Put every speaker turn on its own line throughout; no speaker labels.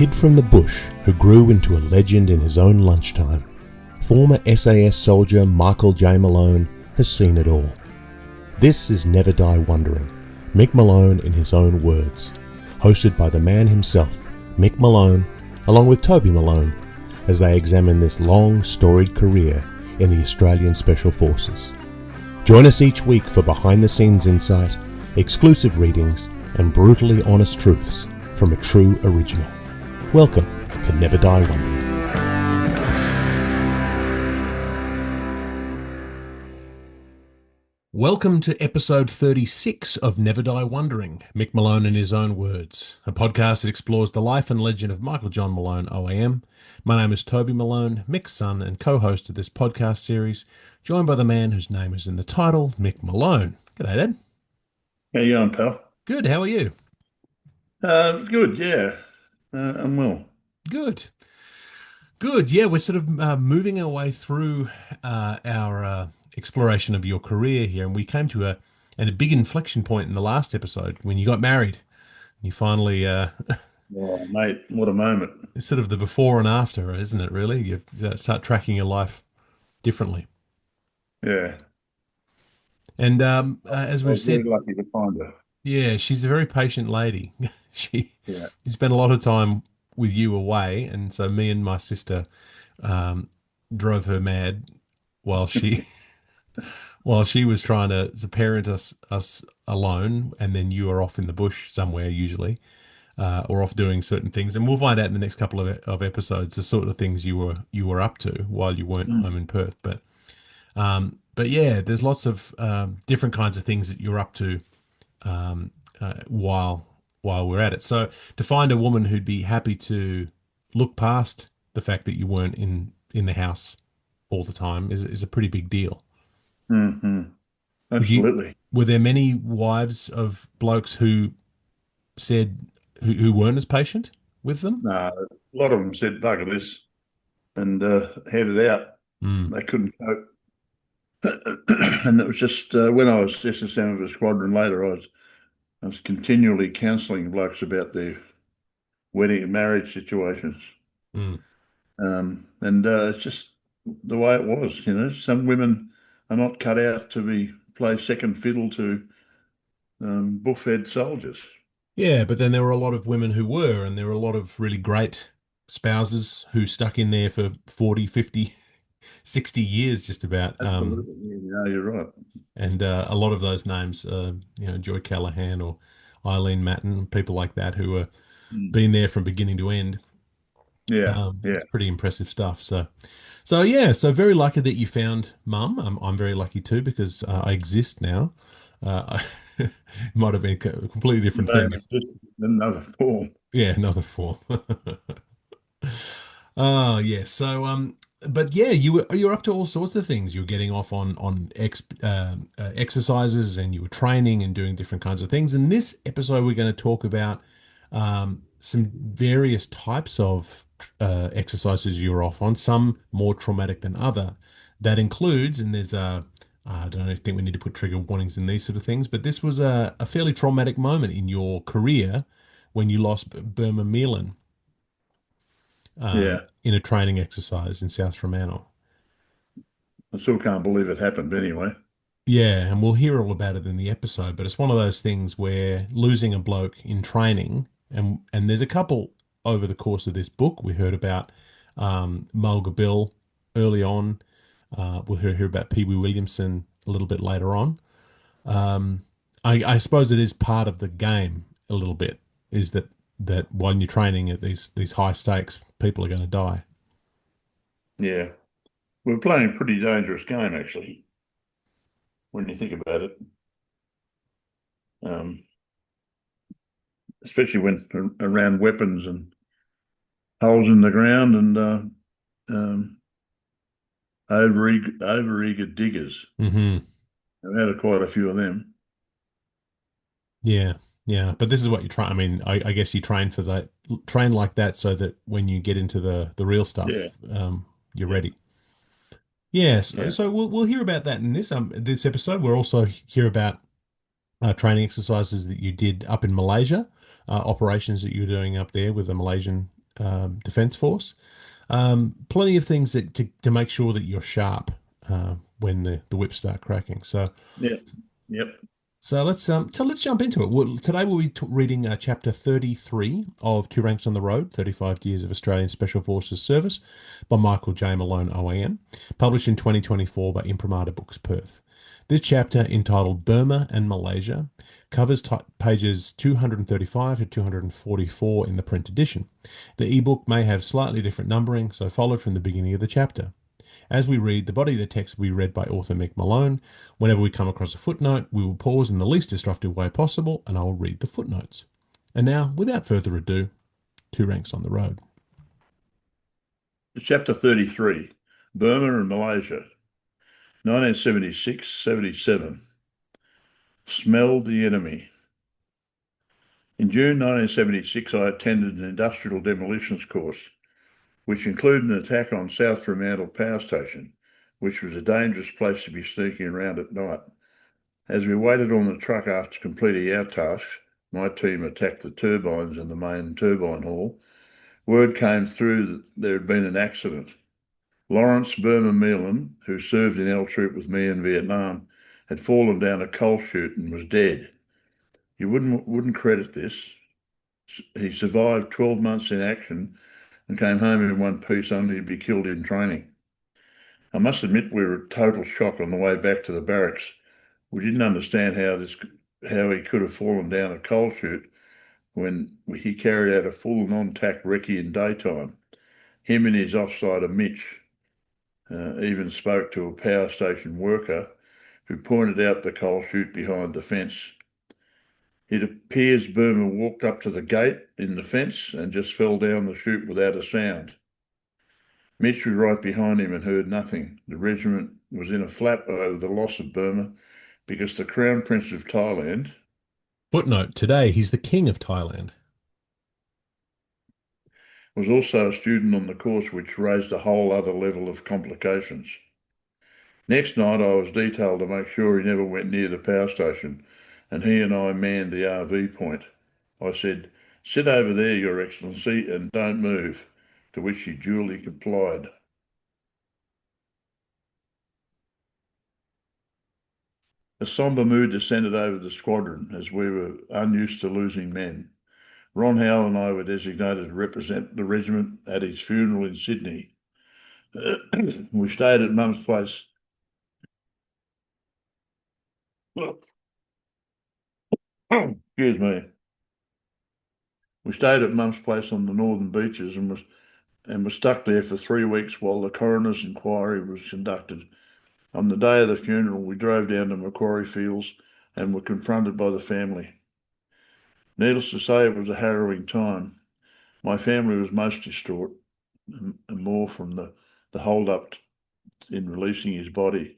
kid from the bush who grew into a legend in his own lunchtime, former SAS soldier Michael J. Malone has seen it all. This is Never Die Wondering, Mick Malone in his own words, hosted by the man himself, Mick Malone, along with Toby Malone, as they examine this long, storied career in the Australian Special Forces. Join us each week for behind-the-scenes insight, exclusive readings, and brutally honest truths from a true original. Welcome to Never Die Wondering. Welcome to episode 36 of Never Die Wondering, Mick Malone in his own words, a podcast that explores the life and legend of Michael John Malone, OAM. My name is Toby Malone, Mick's son and co-host of this podcast series, joined by the man whose name is in the title, Mick Malone. G'day, Dad.
How you going, pal?
Good, how are you?
Good, yeah. I'm well.
Good. Good, yeah, we're sort of moving our way through our exploration of your career here, and we came to a big inflection point in the last episode when you got married. You finally...
Oh, mate, what a moment.
It's sort of the before and after, isn't it, really? You start tracking your life differently.
Yeah.
And as
I
we've
was very
said,
lucky to find her.
yeah, she's a very patient lady. She
Yeah.
spent a lot of time with you away, and so me and my sister drove her mad while she while she was trying to parent us alone, and then you were off in the bush somewhere usually, or off doing certain things. And we'll find out in the next couple of episodes the sort of things you were up to while you weren't home in Perth. But yeah, there's lots of different kinds of things that you're up to while we're at it. So to find a woman who'd be happy to look past the fact that you weren't in the house all the time is a pretty big deal.
Mm-hmm. Absolutely.
Were there many wives of blokes who said who weren't as patient with them?
No, a lot of them said, bugger this, and headed out.
Mm.
They couldn't cope. And it was just when I was SSM of a squadron later, I was continually counselling blokes about their wedding and marriage situations.
Mm.
And it's just the way it was, you know. Some women are not cut out to play second fiddle to buff-fed soldiers.
Yeah, but then there were a lot of women who were, and there were a lot of really great spouses who stuck in there for 40, 50, 60 years just about.
Absolutely. Yeah, you're right.
And a lot of those names, Joy Callahan or Eileen Matten, people like that who were been there from beginning to end.
Yeah, yeah.
It's pretty impressive stuff. So very lucky that you found Mum. I'm very lucky too because I exist now. It might have been a completely different thing.
Just another form.
Yeah, another form. Oh, yeah. So, but yeah, you're up to all sorts of things. You're getting off on exercises, and you were training and doing different kinds of things. In this episode, we're going to talk about some various types of exercises you're off on. Some more traumatic than other. That includes, and there's I don't think we need to put trigger warnings in these sort of things, but this was a fairly traumatic moment in your career when you lost Burma Mealin. In a training exercise in South Fremantle.
I still can't believe it happened anyway.
Yeah, and we'll hear all about it in the episode, but it's one of those things where losing a bloke in training, and there's a couple over the course of this book. We heard about Mulga Bill early on. We'll hear about Pee Wee Williamson a little bit later on. I suppose it is part of the game a little bit, is that when you're training at these high stakes, people are going to die.
Yeah. We're playing a pretty dangerous game, actually, when you think about it. Especially when around weapons and holes in the ground and overeager diggers.
Mm-hmm.
I've had quite a few of them.
Yeah. Yeah, but this is what you try. I mean, I guess you train like that so that when you get into the real stuff, you're ready. Yes, yeah. So we'll hear about that in this episode. We'll also hear about training exercises that you did up in Malaysia, operations that you were doing up there with the Malaysian defence force. Plenty of things to make sure that you're sharp when the whips start cracking.
Yeah. Yep.
So let's jump into it. Today we'll be reading chapter 33 of Two Ranks on the Road: 35 Years of Australian Special Forces Service by Michael J. Malone OAM, published in 2024 by Imprimatur Books, Perth. This chapter, entitled Burma and Malaysia, covers pages 235 to 244 in the print edition. The ebook may have slightly different numbering, so follow from the beginning of the chapter. As we read, the body of the text will be read by author Mick Malone. Whenever we come across a footnote, we will pause in the least disruptive way possible, and I will read the footnotes. And now, without further ado, Two Ranks on the Road.
Chapter 33, Burma and Malaysia, 1976-77. Smelled the enemy. In June 1976, I attended an industrial demolitions course, which included an attack on South Fremantle Power Station, which was a dangerous place to be sneaking around at night. As we waited on the truck after completing our tasks, my team attacked the turbines in the main turbine hall. Word came through that there had been an accident. Lawrence Burma Meelan, who served in L Troop with me in Vietnam, had fallen down a coal chute and was dead. You wouldn't credit this. He survived 12 months in action and came home in one piece only to be killed in training. I must admit we were a total shock on the way back to the barracks. We didn't understand how he could have fallen down a coal chute when he carried out a full non-tack recce in daytime. Him and his offsider Mitch even spoke to a power station worker who pointed out the coal chute behind the fence. It appears Burma walked up to the gate in the fence and just fell down the chute without a sound. Mitch was right behind him and heard nothing. The regiment was in a flap over the loss of Burma because the Crown Prince of Thailand
Footnote: today he's the King of Thailand.
was also a student on the course, which raised a whole other level of complications. Next night, I was detailed to make sure he never went near the power station, and he and I manned the RV point. I said, "Sit over there, Your Excellency, and don't move," to which he duly complied. A sombre mood descended over the squadron as we were unused to losing men. Ron Howell and I were designated to represent the regiment at his funeral in Sydney. We stayed at Mum's place. Excuse me. We stayed at Mum's place on the northern beaches and were stuck there for 3 weeks while the coroner's inquiry was conducted. On the day of the funeral, we drove down to Macquarie Fields and were confronted by the family. Needless to say, it was a harrowing time. My family was most distraught, and more from the hold-up in releasing his body.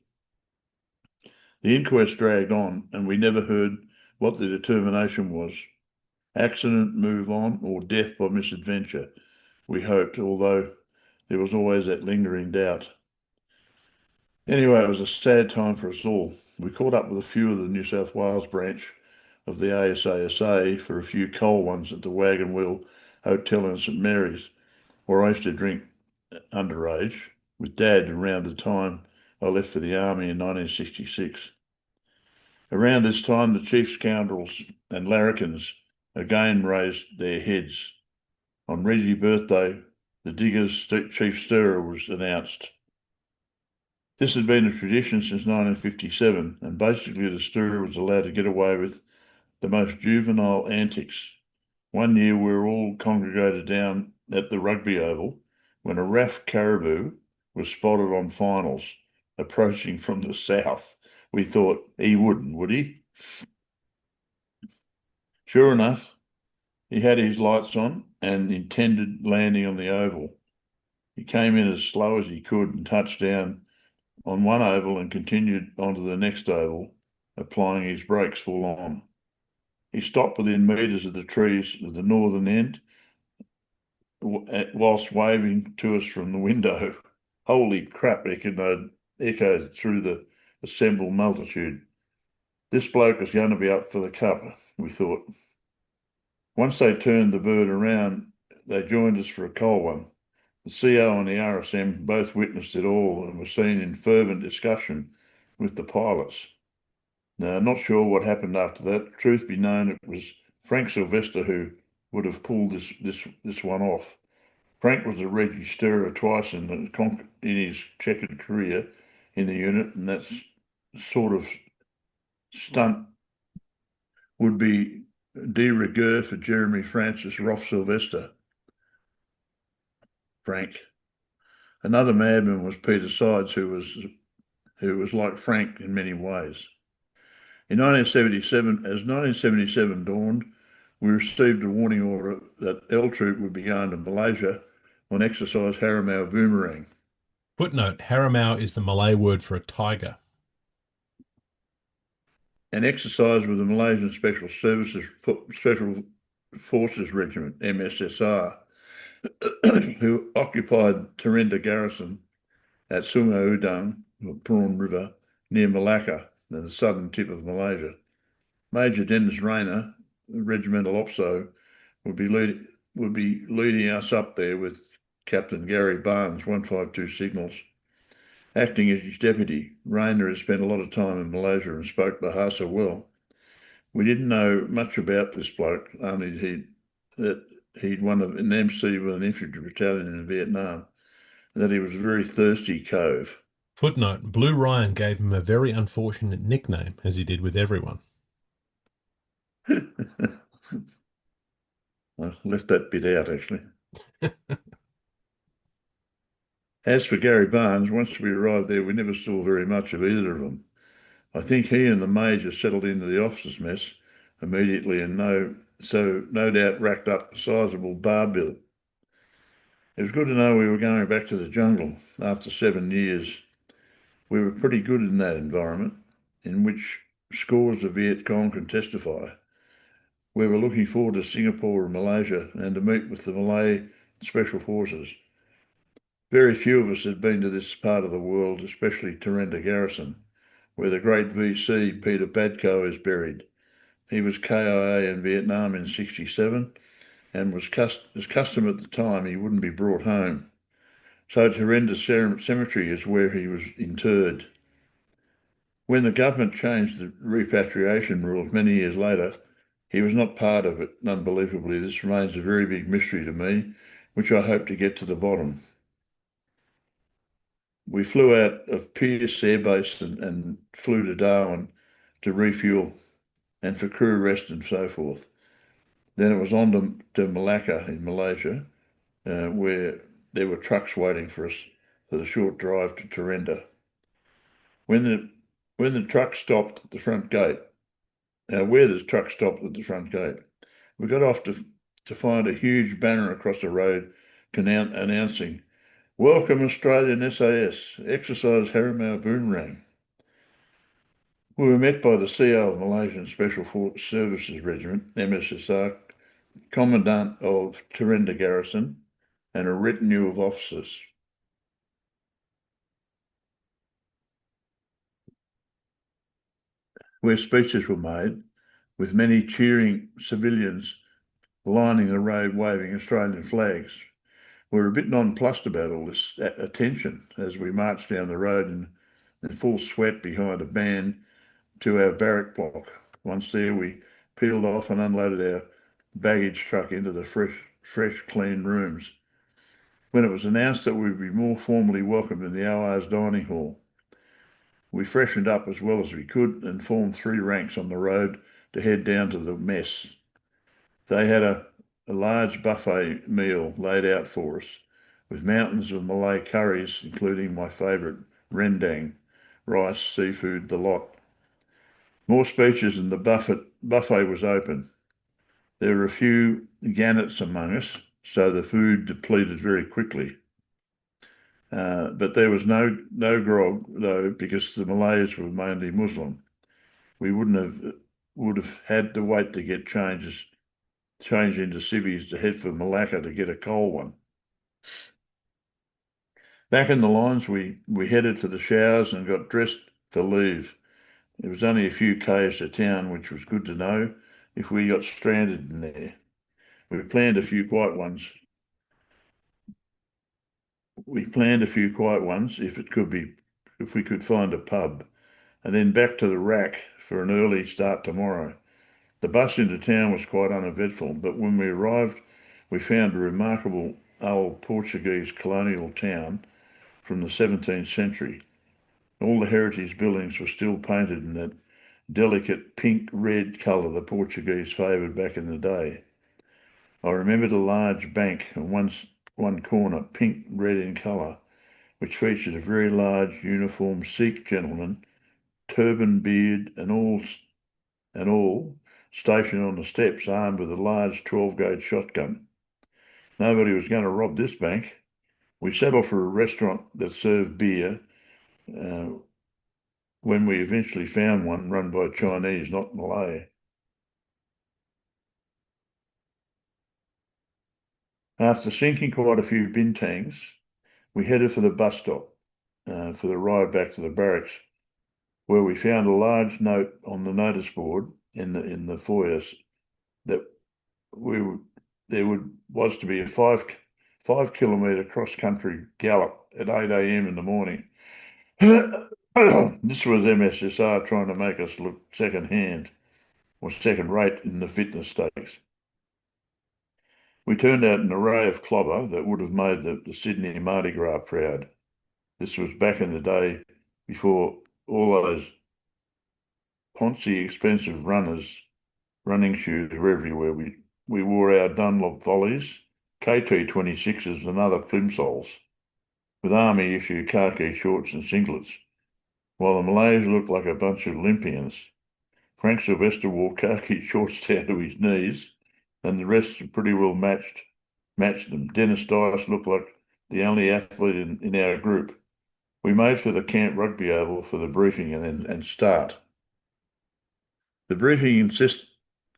The inquest dragged on, and we never heard what the determination was. Accident, move on, or death by misadventure, we hoped, although there was always that lingering doubt. Anyway, it was a sad time for us all. We caught up with a few of the New South Wales branch of the ASASA for a few cold ones at the Wagon Wheel Hotel in St Mary's, where I used to drink underage with Dad around the time I left for the army in 1966. Around this time, the chief scoundrels and larrikins again raised their heads. On Reggie's birthday, the Diggers' chief stirrer was announced. This had been a tradition since 1957, and basically the stirrer was allowed to get away with the most juvenile antics. One year we were all congregated down at the rugby oval when a raff caribou was spotted on finals, approaching from the south. We thought he wouldn't, would he? Sure enough, he had his lights on and intended landing on the oval. He came in as slow as he could and touched down on one oval and continued onto the next oval, applying his brakes full on. He stopped within metres of the trees at the northern end whilst waving to us from the window. Holy crap, echoed through the assembled multitude. This bloke is going to be up for the cup, we thought. Once they turned the bird around, they joined us for a cold one. The CO and the RSM both witnessed it all and were seen in fervent discussion with the pilots. Now, not sure what happened after that. Truth be known, it was Frank Sylvester who would have pulled this one off. Frank was a Reggie stirrer twice in his checkered career in the unit, and that sort of stunt would be de rigueur for Jeremy Francis Roth Sylvester. Frank. Another madman was Peter Sides, who was like Frank in many ways. In 1977, as 1977 dawned, we received a warning order that L Troop would be going to Malaysia on exercise Harimau Boomerang.
Footnote: Harimau is the Malay word for a tiger.
An exercise with the Malaysian Special Forces Regiment, MSSR, who occupied Terenda Garrison at Sungai Udang, Prawn River, near Malacca, the southern tip of Malaysia. Major Dennis Rayner, regimental OPSO, would be leading us up there with Captain Gary Barnes, 152 Signals. Acting as his deputy, Rayner has spent a lot of time in Malaysia and spoke Bahasa well. We didn't know much about this bloke, only that he'd won an MC with an infantry battalion in Vietnam, and that he was a very thirsty cove.
Footnote: Blue Ryan gave him a very unfortunate nickname, as he did with everyone.
I left that bit out, actually. As for Gary Barnes, once we arrived there, we never saw very much of either of them. I think he and the Major settled into the officers' mess immediately and no doubt racked up a sizable bar bill. It was good to know we were going back to the jungle after 7 years. We were pretty good in that environment, in which scores of Viet Cong can testify. We were looking forward to Singapore and Malaysia and to meet with the Malay Special Forces. Very few of us had been to this part of the world, especially Terenda Garrison, where the great VC Peter Badco is buried. He was KIA in Vietnam in 1967 and was custom at the time he wouldn't be brought home. So Terenda Cemetery is where he was interred. When the government changed the repatriation rules many years later, he was not part of it. Unbelievably, this remains a very big mystery to me, which I hope to get to the bottom. We flew out of Pearce Air Base and flew to Darwin to refuel and for crew rest and so forth. Then it was on to Malacca in Malaysia, where there were trucks waiting for us for the short drive to Terenda. When the truck stopped at the front gate, where the truck stopped at the front gate, we got off to find a huge banner across the road announcing, "Welcome Australian SAS, exercise Harimau Boomerang." We were met by the CO of Malaysian Special Services Regiment, MSSR, Commandant of Terenda Garrison, and a retinue of officers. Where speeches were made, with many cheering civilians lining the road waving Australian flags. We were a bit nonplussed about all this attention as we marched down the road in full sweat behind a band to our barrack block. Once there, we peeled off and unloaded our baggage truck into the fresh, clean rooms. When it was announced that we'd be more formally welcomed in the OR's dining hall, we freshened up as well as we could and formed 3 ranks on the road to head down to the mess. They had a large buffet meal laid out for us, with mountains of Malay curries, including my favourite rendang, rice, seafood, the lot. More speeches and the buffet was open. There were a few gannets among us, so the food depleted very quickly. But there was no grog, though, because the Malays were mainly Muslim. We would have had to wait to get changed into civvies to head for Malacca to get a cold one. Back in the lines, we headed for the showers and got dressed for leave. It was only a few k's to town, which was good to know if we got stranded in there. We planned a few quiet ones we planned a few quiet ones if we could find a pub, and then back to the rack for an early start tomorrow. The bus into town was quite uneventful, but when we arrived, we found a remarkable old Portuguese colonial town from the 17th century. All the heritage buildings were still painted in that delicate pink-red colour the Portuguese favoured back in the day. I remembered a large bank and one corner pink-red in colour, which featured a very large uniformed Sikh gentleman, turban, beard, and all stationed on the steps, armed with a large 12-gauge shotgun. Nobody was going to rob this bank. We settled for a restaurant that served beer uh, when we eventually found one run by Chinese, not Malay. After sinking quite a few bintangs, we headed for the bus stop for the ride back to the barracks, where we found a large note on the notice board in the foyer that we would, there was to be a 5 kilometre cross country gallop at 8 a.m. in the morning. This was MSSR trying to make us look second hand or second rate in the fitness stakes. We turned out an array of clobber that would have made the Sydney Mardi Gras proud. This was back in the day before all those poncy expensive running shoes were everywhere. We wore our Dunlop volleys, KT26s and other plimsolls, with army issue khaki shorts and singlets, while the Malays looked like a bunch of Olympians. Frank Sylvester wore khaki shorts down to his knees, and the rest pretty well matched them. Dennis Dice looked like the only athlete in our group. We made for the camp rugby oval for the briefing and start. The briefing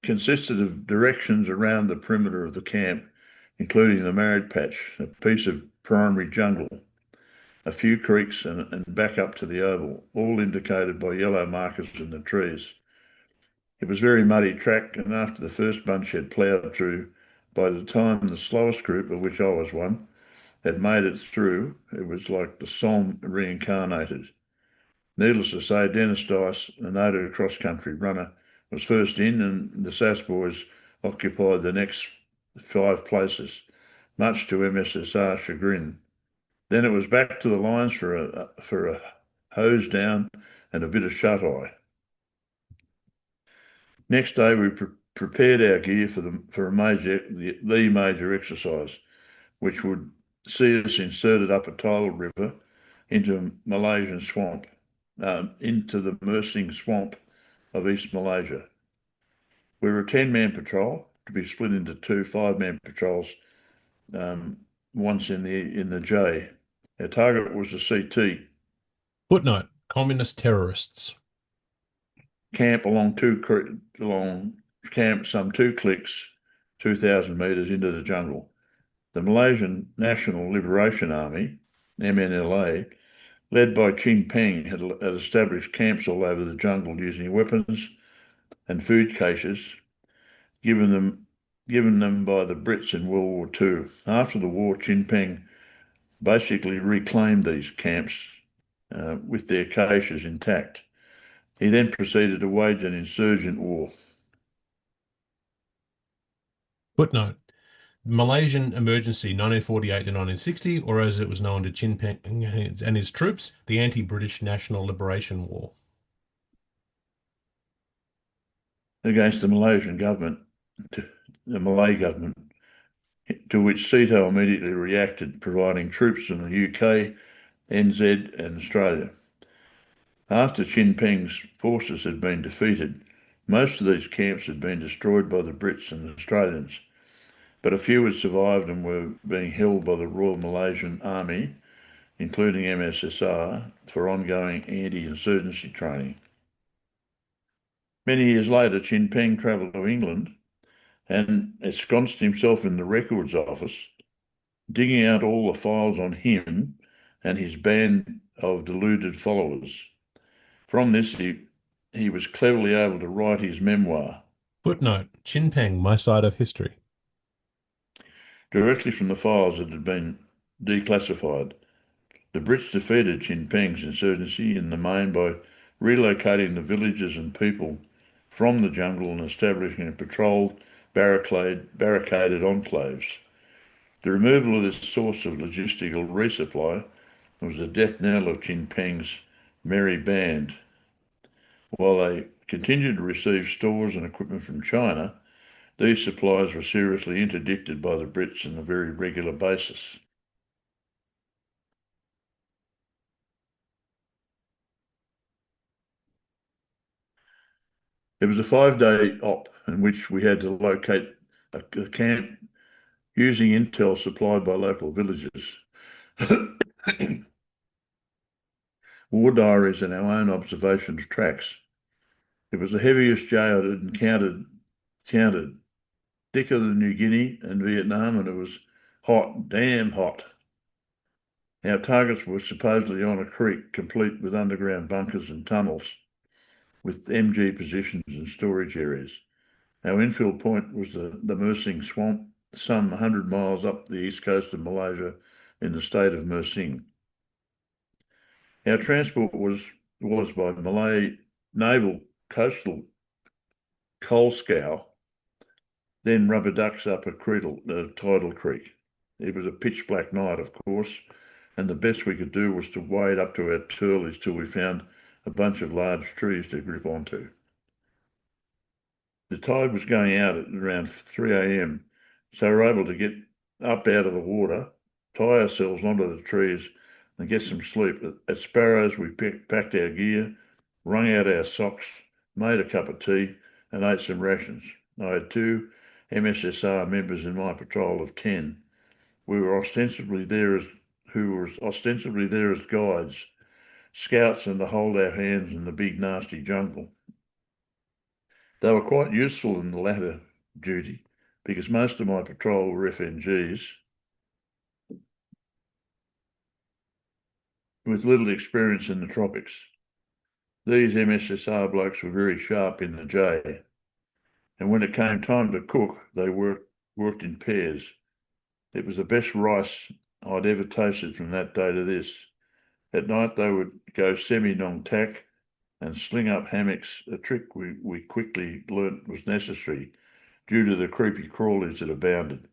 consisted of directions around the perimeter of the camp, including the married patch, a piece of primary jungle, a few creeks, and back up to the oval, all indicated by yellow markers in the trees. It was very muddy track, and after the first bunch had ploughed through, by the time the slowest group, of which I was one, had made it through, it was like the Somme reincarnated. Needless to say, Dennis Dice, a noted cross-country runner, was first in, and the SAS boys occupied the next 5 places, much to MSSR's chagrin. Then it was back to the lines for a hose down and a bit of shut-eye. Next day, we prepared our gear for the major exercise, which would see us inserted up a tidal river into Malaysian swamp, into the Mersing swamp of East Malaysia. We were a 10-man patrol to be split into two 5-man patrols, um, once in the J. Our target was the CT
Footnote: Communist terrorists.
camp along camp some 2 clicks, 2,000 metres into the jungle. The Malaysian National Liberation Army, MNLA, led by Chin Peng, had established camps all over the jungle using weapons and food caches given them by the Brits in World War II. After the war, Chin Peng basically reclaimed these camps with their caches intact. He then proceeded to wage an insurgent war.
Footnote: Malaysian Emergency 1948 to 1960, or as it was known to Chin Peng and his troops, the Anti-British National Liberation War.
Against the Malaysian government, the Malay government, to which SEATO immediately reacted, providing troops from the UK, NZ and Australia. After Chin Peng's forces had been defeated, most of these camps had been destroyed by the Brits and Australians, but a few had survived and were being held by the Royal Malaysian Army, including MSSR, for ongoing anti-insurgency training. Many years later, Chin Peng travelled to England and ensconced himself in the records office, digging out all the files on him and his band of deluded followers. From this, he was cleverly able to write his memoir.
Footnote: Chin Peng, My Side of History.
Directly from the files that had been declassified. The Brits defeated Chin Peng's insurgency in the main by relocating the villages and people from the jungle and establishing a patrolled, barricaded enclaves. The removal of this source of logistical resupply was the death knell of Chin Peng's merry band. While they continued to receive stores and equipment from China, these supplies were seriously interdicted by the Brits on a very regular basis. It was a 5-day op in which we had to locate a camp using intel supplied by local villagers, war diaries and our own observation of tracks. It was the heaviest J I had encountered, thicker than New Guinea and Vietnam, and it was hot, damn hot. Our targets were supposedly on a creek, complete with underground bunkers and tunnels, with MG positions and storage areas. Our infill point was the Mersing Swamp, some 100 miles up the east coast of Malaysia in the state of Mersing. Our transport was by Malay naval coastal coal scow, then rubber ducks up a tidal creek. It was a pitch black night, of course, and the best we could do was to wade up to our turleys till we found a bunch of large trees to grip onto. The tide was going out at around 3 a.m, so we were able to get up out of the water, tie ourselves onto the trees and get some sleep. At Sparrows, we packed our gear, wrung out our socks, made a cup of tea and ate some rations. I had 2 MSSR members in my patrol of 10. Who were ostensibly there as guides, scouts, and to hold our hands in the big nasty jungle. They were quite useful in the latter duty because most of my patrol were FNGs with little experience in the tropics. These MSSR blokes were very sharp in the J, and when it came time to cook, they worked in pairs. It was the best rice I'd ever tasted from that day to this. At night they would go semi-nong tack and sling up hammocks, a trick we quickly learnt was necessary due to the creepy crawlies that abounded.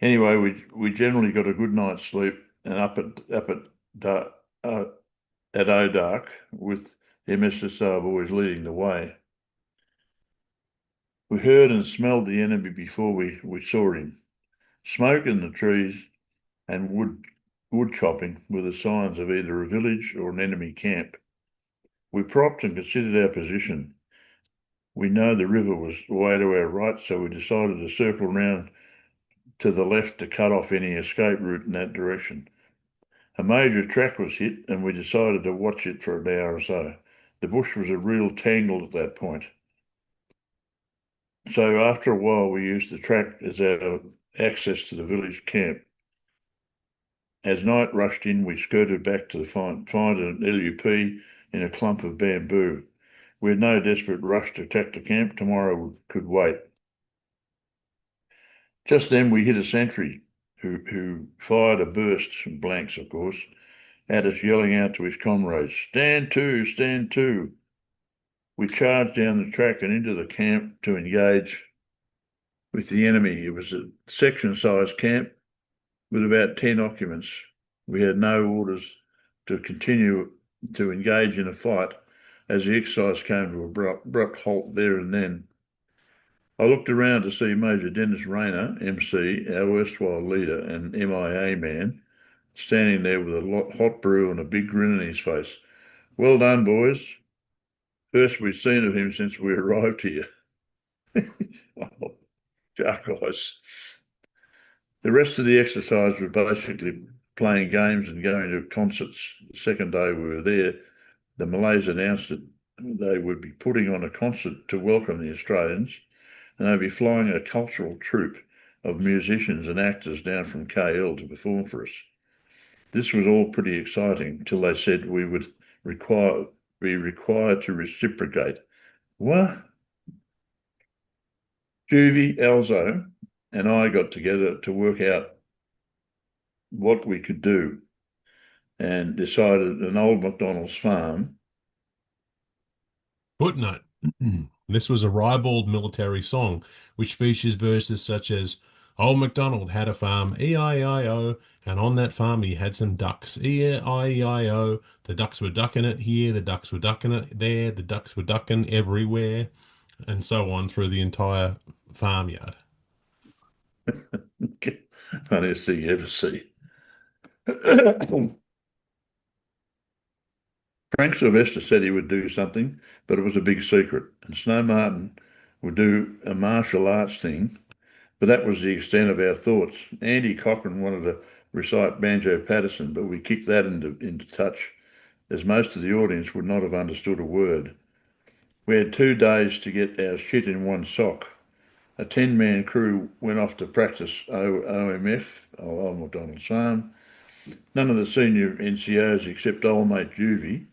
Anyway, we generally got a good night's sleep and up at Odark with the MSSR boys leading the way. We heard and smelled the enemy before we saw him. Smoke in the trees and wood chopping were the signs of either a village or an enemy camp. We propped and considered our position. We know the river was way to our right, so we decided to circle round to the left to cut off any escape route in that direction. A major track was hit and we decided to watch it for an hour or so. The bush was a real tangle at that point. So after a while we used the track as our access to the village camp. As night rushed in, we skirted back to find an LUP in a clump of bamboo. We had no desperate rush to attack the camp. Tomorrow could wait. Just then we hit a sentry who fired a burst, blanks of course, at us, yelling out to his comrades, "Stand to, stand to." We charged down the track and into the camp to engage with the enemy. It was a section-sized camp with about 10 occupants. We had no orders to continue to engage in a fight as the exercise came to an abrupt halt there and then. I looked around to see Major Dennis Rayner, MC, our erstwhile leader and MIA man, standing there with a hot brew and a big grin on his face. "Well done, boys. First we've seen of him since we arrived here." Oh, dark eyes. The rest of the exercise was basically playing games and going to concerts. The second day we were there, the Malays announced that they would be putting on a concert to welcome the Australians, and they'd be flying a cultural troupe of musicians and actors down from KL to perform for us. This was all pretty exciting till they said we would be required to reciprocate. What? Juvie, Alzo, and I got together to work out what we could do and decided an old McDonald's farm.
Footnote. This was a ribald military song, which features verses such as, Old MacDonald had a farm, E-I-E-I-O, and on that farm he had some ducks, E-I-E-I-O. The ducks were ducking it here, the ducks were ducking it there, the ducks were ducking everywhere, and so on through the entire farmyard.
Funniest thing you ever see. Frank Sylvester said he would do something, but it was a big secret. And Snow Martin would do a martial arts thing, but that was the extent of our thoughts. Andy Cochran wanted to recite Banjo Patterson, but we kicked that into touch, as most of the audience would not have understood a word. We had 2 days to get our shit in one sock. A 10-man crew went off to practice OMF, Old McDonald's Farm. None of the senior NCOs except old mate Juvie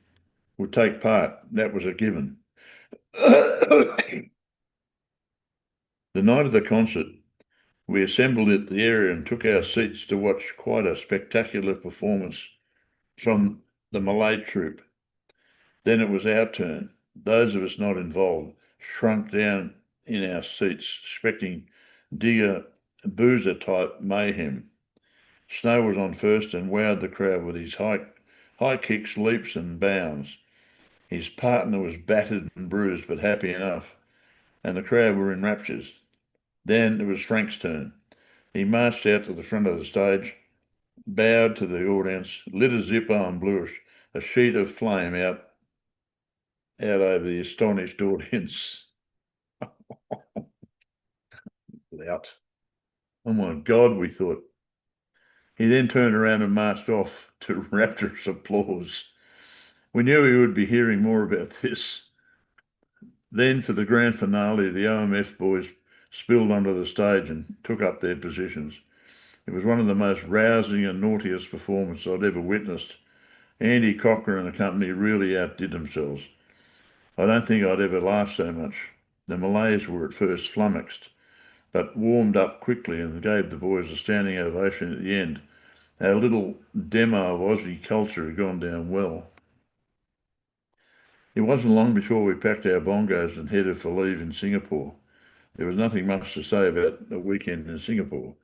would take part. That was a given. The night of the concert, we assembled at the area and took our seats to watch quite a spectacular performance from the Malay troupe. Then it was our turn. Those of us not involved shrunk down in our seats, expecting digger boozer type mayhem. Snow was on first and wowed the crowd with his high kicks, leaps, and bounds. His partner was battered and bruised, but happy enough, and the crowd were in raptures. Then it was Frank's turn. He marched out to the front of the stage, bowed to the audience, lit a Zippo and blew a sheet of flame out over the astonished audience. Lout. Oh my God, we thought. He then turned around and marched off to rapturous applause. We knew we would be hearing more about this. Then, for the grand finale, the OMF boys spilled onto the stage and took up their positions. It was one of the most rousing and naughtiest performances I'd ever witnessed. Andy Cochran and the company really outdid themselves. I don't think I'd ever laughed so much. The Malays were at first flummoxed, but warmed up quickly and gave the boys a standing ovation at the end. Our little demo of Aussie culture had gone down well. It wasn't long before we packed our bongos and headed for leave in Singapore. There was nothing much to say about a weekend in Singapore,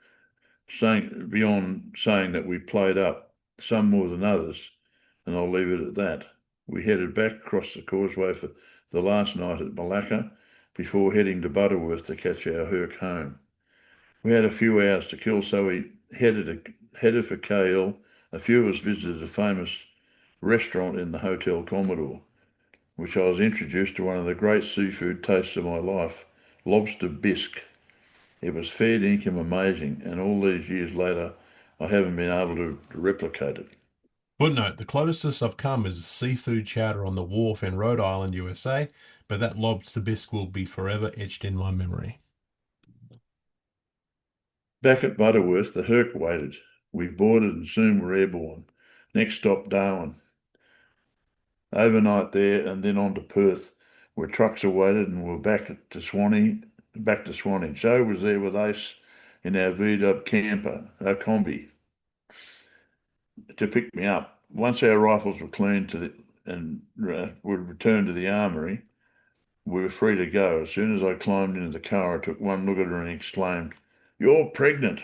beyond saying that we played up, some more than others, and I'll leave it at that. We headed back across the causeway for the last night at Malacca before heading to Butterworth to catch our Herc home. We had a few hours to kill, so we headed for KL. A few of us visited a famous restaurant in the Hotel Commodore, which I was introduced to one of the great seafood tastes of my life, lobster bisque. It was fair dinkum amazing, and all these years later, I haven't been able to replicate it.
Footnote, the closest I've come is seafood chowder on the wharf in Rhode Island, USA, but that lobster bisque will be forever etched in my memory.
Back at Butterworth, the Herc waited. We boarded and soon were airborne. Next stop, Darwin. Overnight there and then on to Perth, where trucks awaited, and we're back to Swanee. Joe was there with Ace in our V-dub camper, our combi, to pick me up. Once our rifles were cleaned and would return to the armory, we were free to go. As soon as I climbed into the car, I took one look at her and exclaimed, "You're pregnant."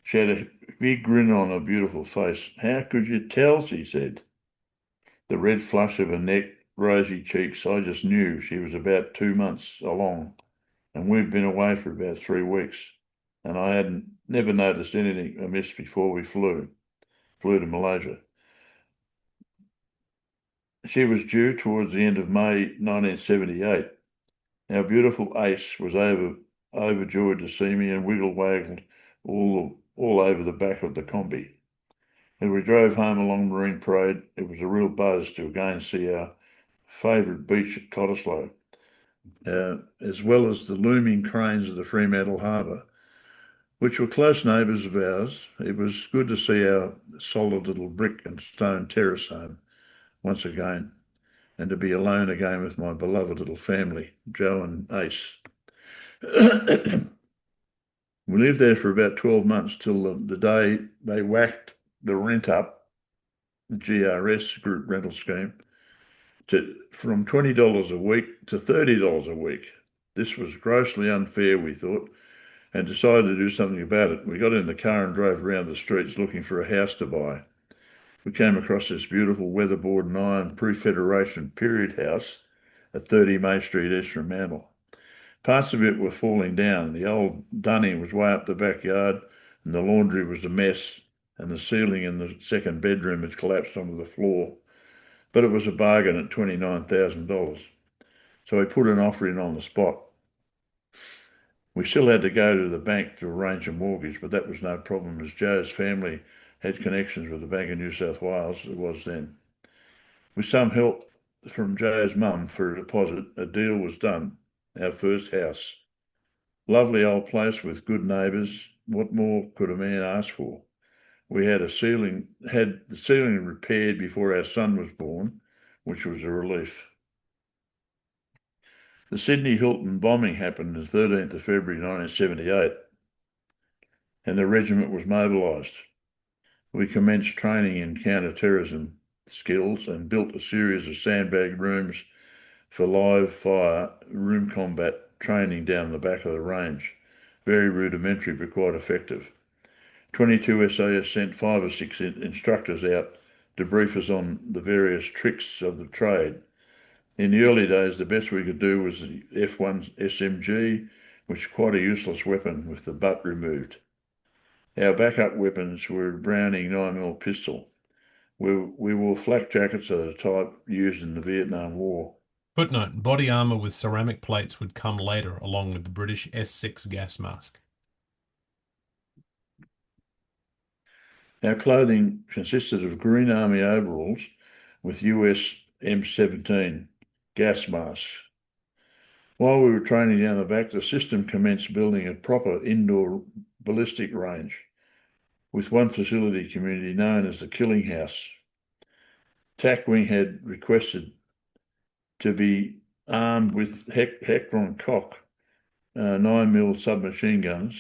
She had a big grin on her beautiful face. "How could you tell?" she said. The red flush of her neck, rosy cheeks, I just knew she was about 2 months along, and we'd been away for about 3 weeks, and I hadn't never noticed anything amiss before we flew to Malaysia. She was due towards the end of May 1978. Our beautiful Ace was overjoyed to see me and wiggled-waggled all over the back of the combi. As we drove home along Marine Parade, it was a real buzz to again see our favourite beach at Cottesloe, as well as the looming cranes of the Fremantle Harbour, which were close neighbours of ours. It was good to see our solid little brick and stone terrace home once again, and to be alone again with my beloved little family, Joe and Ace. We lived there for about 12 months till the day they whacked the rent up, the GRS group rental scheme, from $20 a week to $30 a week. This was grossly unfair, we thought, and decided to do something about it. We got in the car and drove around the streets looking for a house to buy. We came across this beautiful weatherboard and iron pre-Federation period house at 30 May Street, East Fremantle. Parts of it were falling down. The old dunny was way up the backyard, and the laundry was a mess, and the ceiling in the second bedroom had collapsed onto the floor. But it was a bargain at $29,000. So we put an offer in on the spot. We still had to go to the bank to arrange a mortgage, but that was no problem as Joe's family had connections with the Bank of New South Wales, it was then. With some help from Joe's mum for a deposit, a deal was done. Our first house. Lovely old place with good neighbours. What more could a man ask for? We had the ceiling repaired before our son was born, which was a relief. The Sydney Hilton bombing happened on the 13th of February 1978, and the regiment was mobilised. We commenced training in counter-terrorism skills and built a series of sandbag rooms for live fire room combat training down the back of the range. Very rudimentary but quite effective. 22 SAS sent 5 or 6 instructors out to brief us on the various tricks of the trade. In the early days, the best we could do was the F1 SMG, which is quite a useless weapon with the butt removed. Our backup weapons were a Browning 9mm pistol. We wore flak jackets of the type used in the Vietnam War.
Footnote, body armour with ceramic plates would come later along with the British S6 gas mask.
Our clothing consisted of Green Army overalls with US M17 gas masks. While we were training down the back, the system commenced building a proper indoor ballistic range with one facility community known as the Killing House. TAC Wing had requested to be armed with Heckron Koch 9mm submachine guns,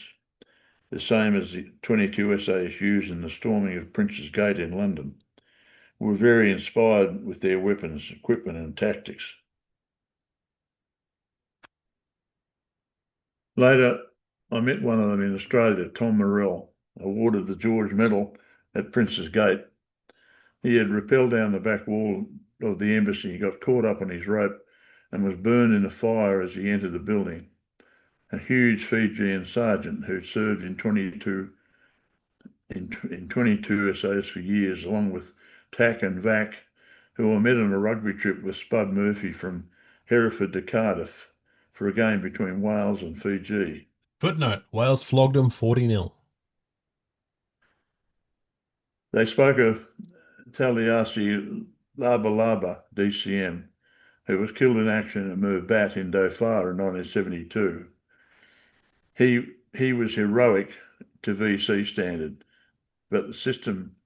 the same as the 22 SAS used in the storming of Prince's Gate in London. We were very inspired with their weapons, equipment and tactics. Later, I met one of them in Australia, Tom Morrell, awarded the George Medal at Prince's Gate. He had rappelled down the back wall of the embassy. He got caught up on his rope and was burned in a fire as he entered the building. A huge Fijian sergeant who served in 22 SAS for years, along with TAC and VAC, who I met on a rugby trip with Spud Murphy from Hereford to Cardiff for a game between Wales and Fiji.
Footnote, Wales flogged them 40-0.
They spoke of Taliasi Laba DCM, who was killed in action at Murbat in Dhofar in 1972. He was heroic to VC standard, but the system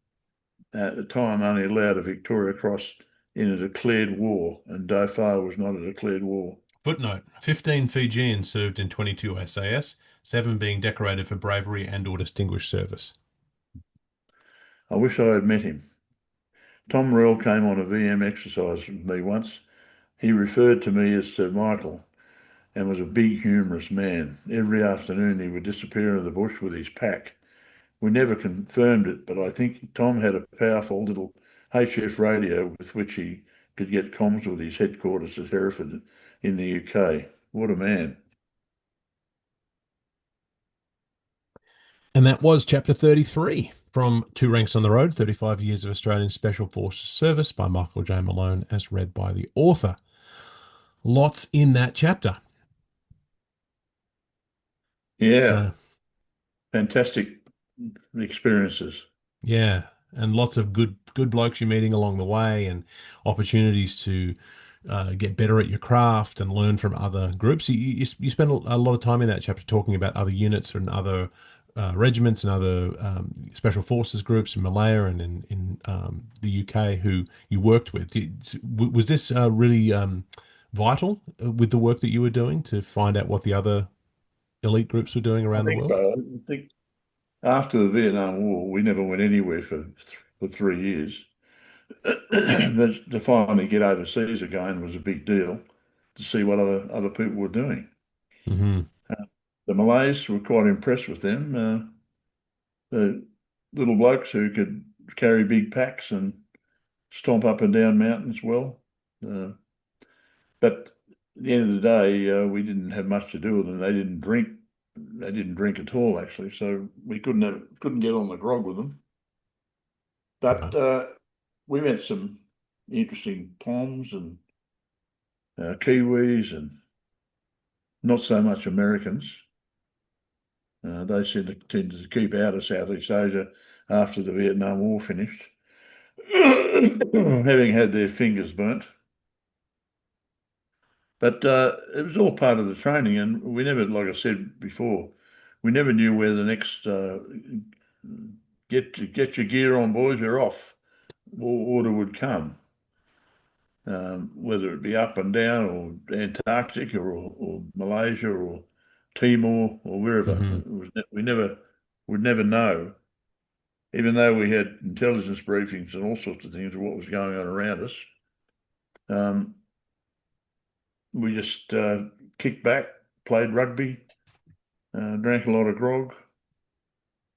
at the time only allowed a Victoria Cross in a declared war, and Dhofar was not a declared war.
Footnote, 15 Fijians served in 22 SAS, 7 being decorated for bravery and/or distinguished service.
I wish I had met him. Tom Morrell came on a VM exercise with me once. He referred to me as Sir Michael and was a big, humorous man. Every afternoon he would disappear into the bush with his pack. We never confirmed it, but I think Tom had a powerful little HF radio with which he could get comms with his headquarters at Hereford in the UK. What a man.
And that was chapter 33 from Two Ranks on the Road, 35 Years of Australian Special Forces Service by Michael J. Malone, as read by the author. Lots in that chapter.
Yeah,
So,
fantastic experiences.
yeah, and lots of good blokes you're meeting along the way, and opportunities to get better at your craft and learn from other groups. You spend a lot of time in that chapter talking about other units and other regiments and other special forces groups in Malaya and in the UK who you worked with. Was this really vital with the work that you were doing to find out what the other elite groups were doing
I
around the
think
world?
so. I think after the Vietnam War, we never went anywhere for 3 years. But to finally get overseas again was a big deal to see what other people were doing.
Hmm.
Uh, the Malays were quite impressed with them. The little blokes who could carry big packs and stomp up and down mountains well. Uh, but at the end of the day, we didn't have much to do with them. They didn't drink. They didn't drink at all, actually. So we couldn't get on the grog with them. But
Right.
we met some interesting Poms and Kiwis and not so much Americans. They tended to keep out of Southeast Asia after the Vietnam War finished, having had their fingers burnt. But it was all part of the training, and we never, like I said before, we never knew where the next get your gear on, boys, you're off order would come. Whether it be up and down or Antarctica or Malaysia or Timor or wherever.
Hmm.
We never would never know, even though we had intelligence briefings and all sorts of things of what was going on around us. Um, we just kicked back, played rugby, drank a lot of grog,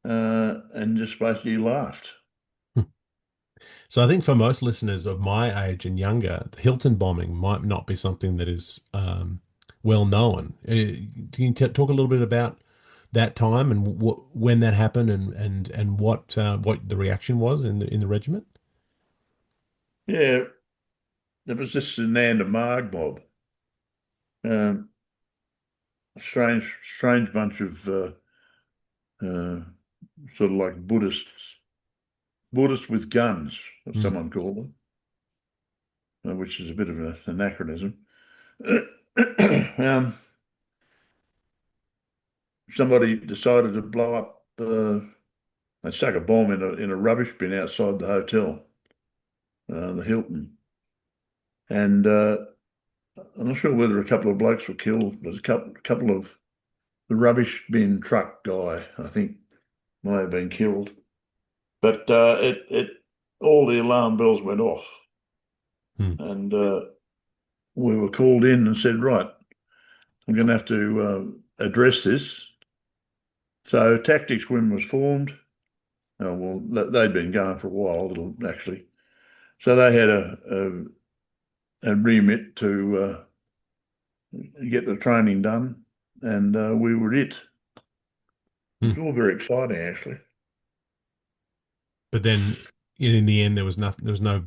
and just basically laughed.
So I think for most listeners of my age and younger, the Hilton bombing might not be something that is well known. Can you talk a little bit about that time and when that happened and what the reaction was in the regiment?
Yeah, there was this Nanda Marg mob. Um, strange bunch of uh, sort of like Buddhists with guns, as
Mm.
someone called them, which is a bit of an anachronism. um, Somebody decided to blow up. They stuck a bomb in a rubbish bin outside the hotel, the Hilton, and I'm not sure whether a couple of blokes were killed. There's a couple of the rubbish bin truck guy, I think, may have been killed. But it all the alarm bells went off,
Mm.
and we were called in and said, right, I'm going to have to address this. So tactics wing was formed. Well, they'd been going for a while, little actually. So they had a remit to get the training done, and we were it. It
Mm.
was all very exciting, actually.
But then in the end, there was nothing. There was no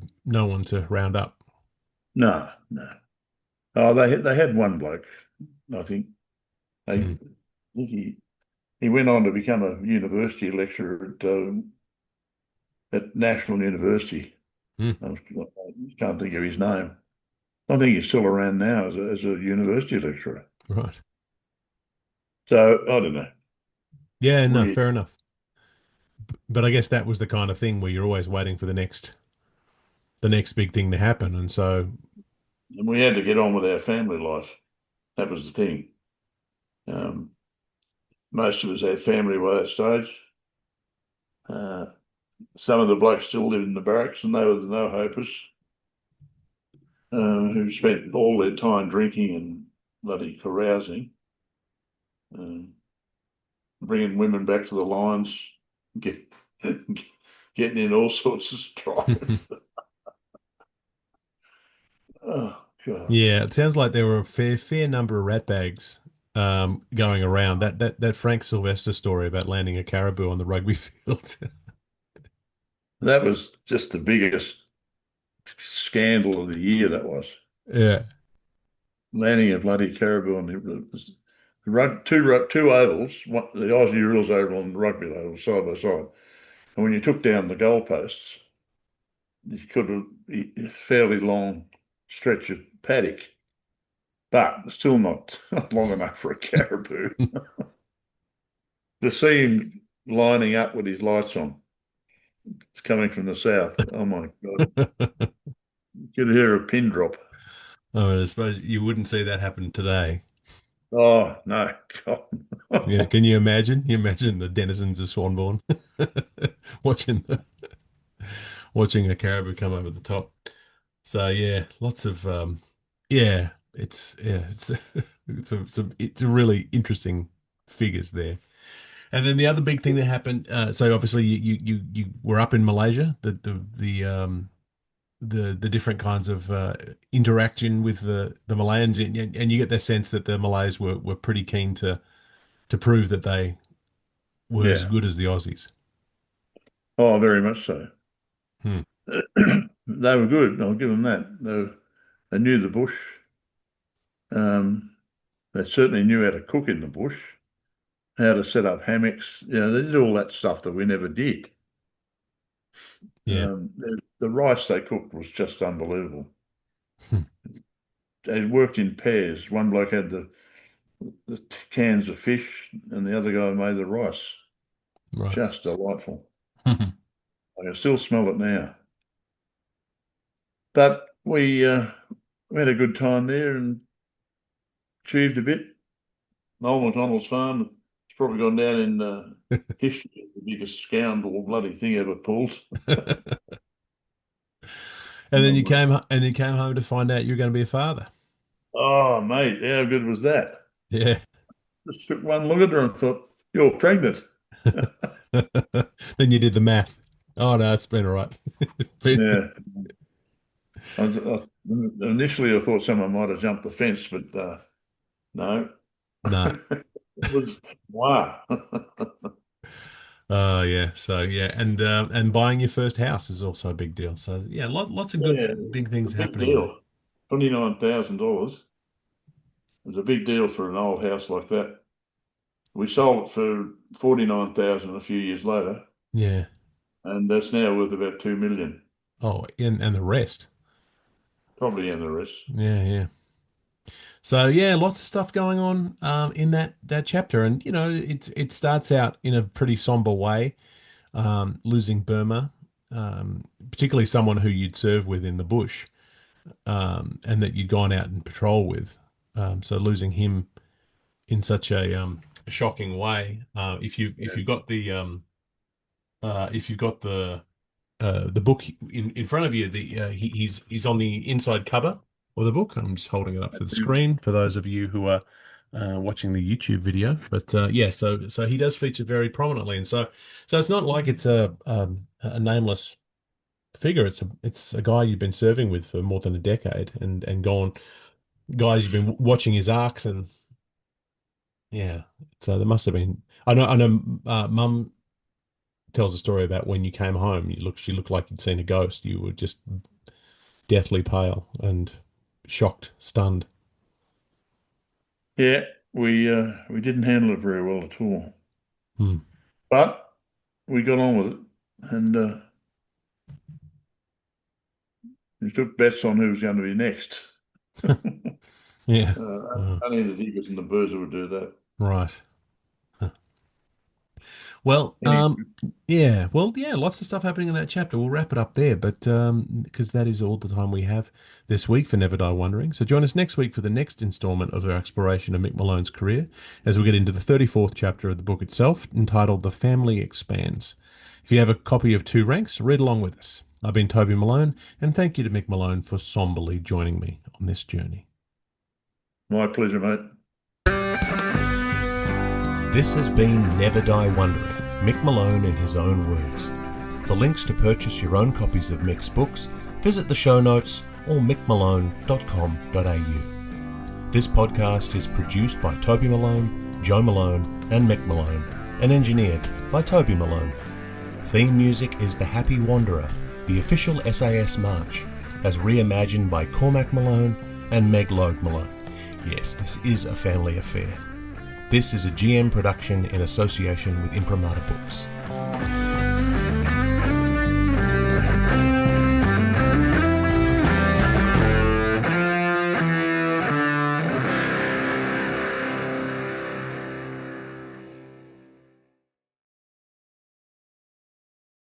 one to round up.
No, no. Oh, they had one bloke, I think. I
Mm.
think he went on to become a university lecturer at National University.
Mm.
I can't think of his name. I think he's still around now as a university lecturer.
Right.
So I don't know.
Yeah. No.
We
Fair enough. But I guess that was the kind of thing where you're always waiting for the next big thing to happen, and so
we had to get on with our family life. That was the thing. Um, Most of us had family by that stage. Uh, some of the blokes still lived in the barracks, and they were the no-hopers who spent all their time drinking and bloody carousing, um, bringing women back to the lines, get, getting in all sorts of strife. Oh, God.
yeah, it sounds like there were a fair number of rat bags going around. That Frank Sylvester story about landing a caribou on the rugby field.
That was just the biggest scandal of the year, that was.
Yeah.
Landing a bloody caribou on two ovals, the Aussie rules oval and the rugby oval side by side. And when you took down the goalposts, you could have a fairly long stretch of paddock, but still not long enough for a caribou. To see him lining up with his lights on, it's coming from the south. Oh my God. You could hear a pin drop.
I mean, I suppose you wouldn't see that happen today.
Oh no, God.
Yeah, can you imagine? You imagine the denizens of Swanbourne watching watching a caribou come over the top. So yeah, lots of it's it's a really interesting figures there. And then the other big thing that happened, so obviously you were up in Malaysia, the different kinds of interaction with the Malayans, and you get the sense that the Malays were pretty keen to prove that they were as
Yeah.
good as the Aussies.
Oh, very much so.
Hmm.
They were good. I'll give them that. They knew the bush. They certainly knew how to cook in the bush, how to set up hammocks. They did all that stuff that we never did.
Yeah.
The rice they cooked was just unbelievable.
Hmm.
They worked in pairs. One bloke had the cans of fish, and the other guy made the rice.
Right.
Just delightful. I can still smell it now. But we had a good time there and achieved a bit. Old McDonald's farm, it's probably gone down in history as the biggest scoundrel bloody thing ever pulled.
And then you came home to find out you're going to be a father.
Oh, mate, how good was that?
Yeah.
Just took one look at her and thought, you're pregnant.
Then you did the math. Oh no, it's been all right.
Yeah. Initially, I thought someone might have jumped the fence, but no.
No.
It was, wow.
Oh yeah. So yeah, and buying your first house is also a big deal. So yeah, lots of
Yeah,
good big
it's a
things
big
happening there.
deal. $29,000. It was a big deal for an old house like that. We sold it for 49,000 a few years later,
Yeah.
and that's now worth about 2 million,
Oh, and the rest.
probably, and the rest.
Yeah, yeah. So yeah, lots of stuff going on in that chapter, and it starts out in a pretty somber way, losing Burma, particularly someone who you'd served with in the bush, and that you'd gone out and patrol with. So losing him in such a shocking way. If you've got if you've got the book in front of you, he's on the inside cover of the book. I'm just holding it up to the screen for those of you who are watching the YouTube video. But yeah, so he does feature very prominently, and so it's not like it's a nameless figure. It's a guy you've been serving with for more than a decade, and gone guys you've been watching his arcs, and yeah. So there must have been. I know. Mum tells a story about when you came home. She looked like you'd seen a ghost. You were just deathly pale and shocked, stunned.
Yeah, we didn't handle it very well at all,
Hmm.
but we got on with it, and we took bets on who was going to be next.
Yeah.
Only the diggers and the birds would do that.
Right. Well,
Anyway,
yeah, well, yeah, lots of stuff happening in that chapter. We'll wrap it up there, but because that is all the time we have this week for Never Die Wondering. So join us next week for the next installment of our exploration of Mick Malone's career, as we get into the 34th chapter of the book itself, entitled The Family Expands. If you have a copy of Two Ranks, read along with us. I've been Toby Malone, and thank you to Mick Malone for somberly joining me on this journey.
my pleasure, mate.
This has been Never Die Wondering, Mick Malone in his own words. For links to purchase your own copies of Mick's books, visit the show notes or mickmalone.com.au. This podcast is produced by Toby Malone, Joe Malone and Mick Malone, and engineered by Toby Malone. Theme music is The Happy Wanderer, the official SAS march, as reimagined by Cormac Malone and Meg Logue Malone. Yes, this is a family affair. This is a GM production in association with Imprimatur Books.